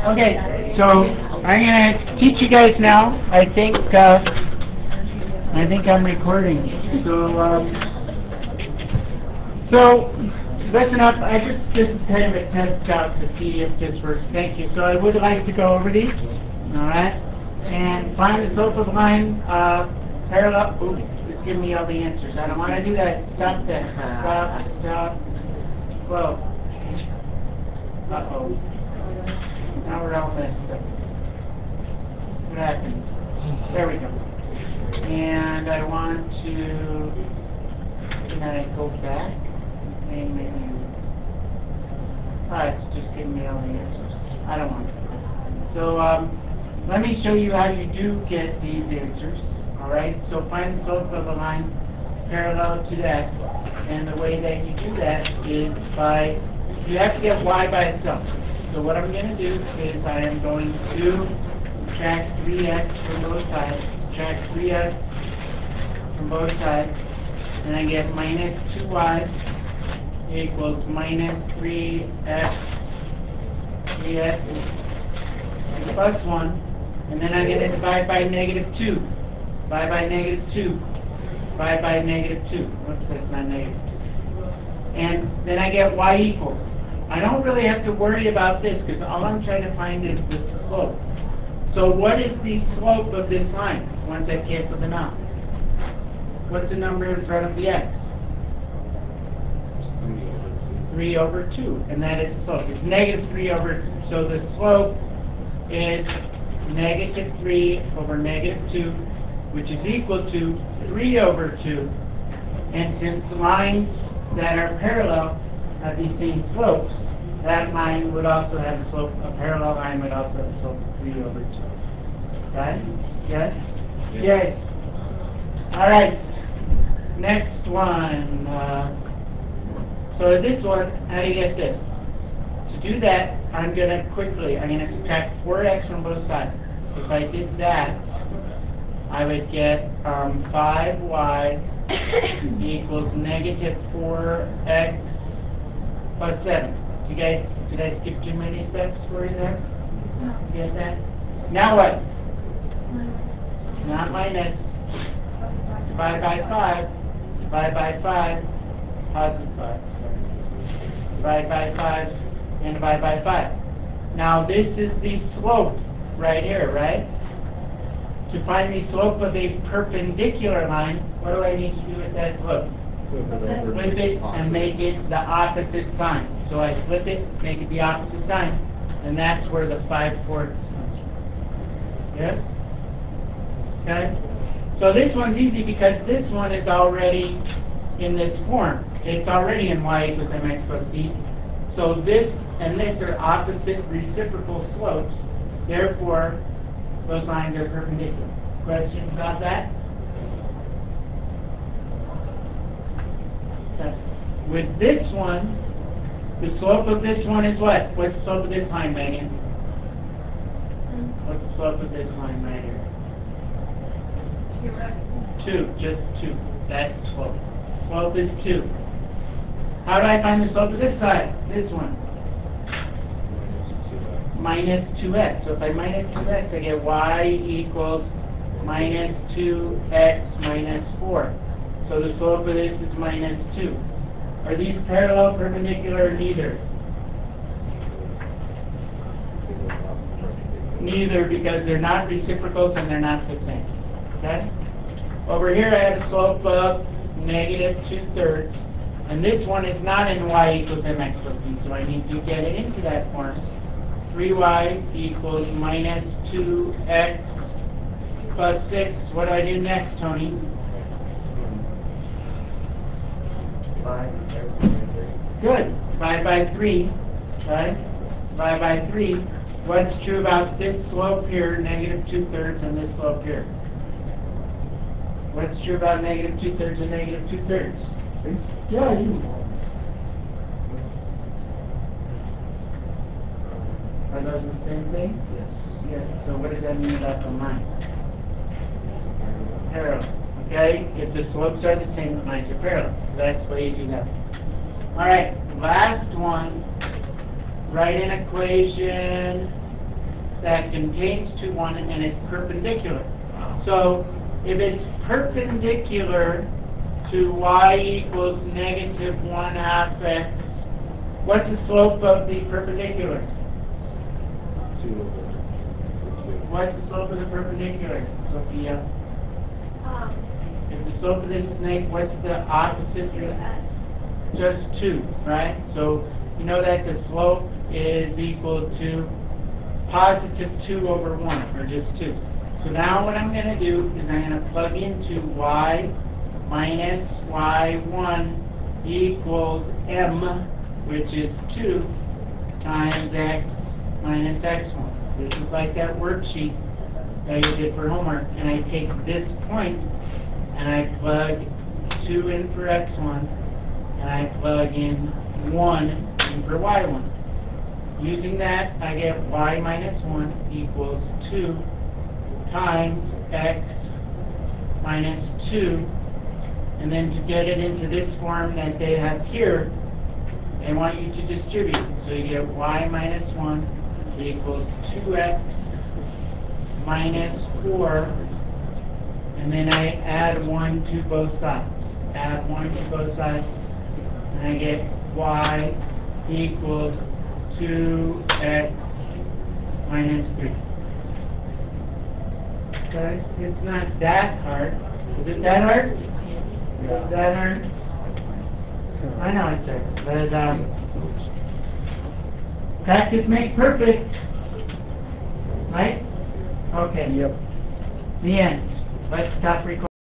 Okay, so I'm gonna teach you guys now. I think I'm recording. So listen up. This is kind of a test out to see if this works. Thank you. So I would like to go over these. All right, and find the slope of the line parallel. Ooh, just give me all the answers. I don't want to do that. Stop that. Stop. Whoa. Uh-oh. Now we're all messed up. What happened? There we go. And I want to, can I go back? Maybe. It's just giving me all the answers. I don't want to. So, let me show you how you do get these answers. Alright, so find the slope of a line parallel to that. And the way that you do that is by, you have to get y by itself. So what I'm going to do is I am going to subtract 3x from both sides, subtract 3x from both sides, and I get minus 2y equals minus 3x plus 1, and then I'm going to divide by negative 2, divide by negative 2, divide by negative 2. Whoops, that's not negative 2. And then I get y equals. I don't really have to worry about this because all I'm trying to find is the slope. So what is the slope of this line once I've canceled them out? What's the number in front of the x? 3 over 2. And that is the slope. It's negative 3 over 2. So the slope is negative 3 over negative 2, which is equal to 3 over 2. And since lines that are parallel have these same slopes, that line would also have a slope, a parallel line would also have a slope of 3 over 2. Got it? Yes? Yes. All right. Next one. So this one, how do you get this? To do that, I'm going to subtract 4x from both sides. If I did that, I would get 5y equals negative 4x plus 7. Did I skip too many steps for you there? You get that? Now what? Not minus. Divide by 5. Divide by 5. Positive 5. Divide by 5. And divide by 5. Now this is the slope right here, right? To find the slope of a perpendicular line, what do I need to do with that slope? Flip it and make it the opposite sign. So I flip it, make it the opposite sign, and that's where the 5/4 comes from. Yes? Okay? So this one's easy because this one is already in this form. It's already in y equals mx plus b. So this and this are opposite reciprocal slopes. Therefore, those lines are perpendicular. Questions about that? With this one, the slope of this one is what? What's the slope of this line, Megan? What's the slope of this line right here? 2, just 2. That's the slope. Slope is 2. How do I find the slope of this side? This one. Minus 2x. So if I minus 2x, I get y equals minus 2x minus 4. So the slope of this is minus 2. Are these parallel, perpendicular, or neither? Neither, because they're not reciprocals and they're not the same. Okay? Over here I have a slope of negative 2/3. And this one is not in y equals mx plus b, so I need to get it into that form. 3y equals minus 2x plus 6. What do I do next, Tony? Good. Divide by 3. Right? Divide by 3. What's true about this slope here, negative 2/3, and this slope here? What's true about negative 2/3 and negative 2/3? Yeah, you. Are those the same thing? Yes. Yes. So what does that mean about the line? Parallel. Okay? If the slopes are the same, the lines are parallel. So that's the way you do that. All right. Last one. Write an equation that contains 2, 1, and it's perpendicular. So if it's perpendicular to y equals negative 1/2 x, what's the slope of the perpendicular? 2 over 2. What's the slope of the perpendicular, Sophia? If the slope of this snake, what's the opposite? Just 2, right? So you know that the slope is equal to positive 2 over 1, or just 2. So now what I'm going to do is I'm going to plug into y minus y1 equals m, which is 2 times x minus x1. This is like that worksheet that you did for homework. And I take this point and I plug 2 in for x1 and I plug in 1 in for y1. Using that, I get y minus 1 equals 2 times x minus 2. And then to get it into this form that they have here, they want you to distribute. So you get y minus 1 equals 2x minus 4. And then I add 1 to both sides. Add 1 to both sides. And I get y equals 2x minus 3. Okay, it's not that hard. Is it that hard? Is it that hard? I know it's hard, but practice makes perfect. Right? Okay. Yep. The end. Let's stop recording.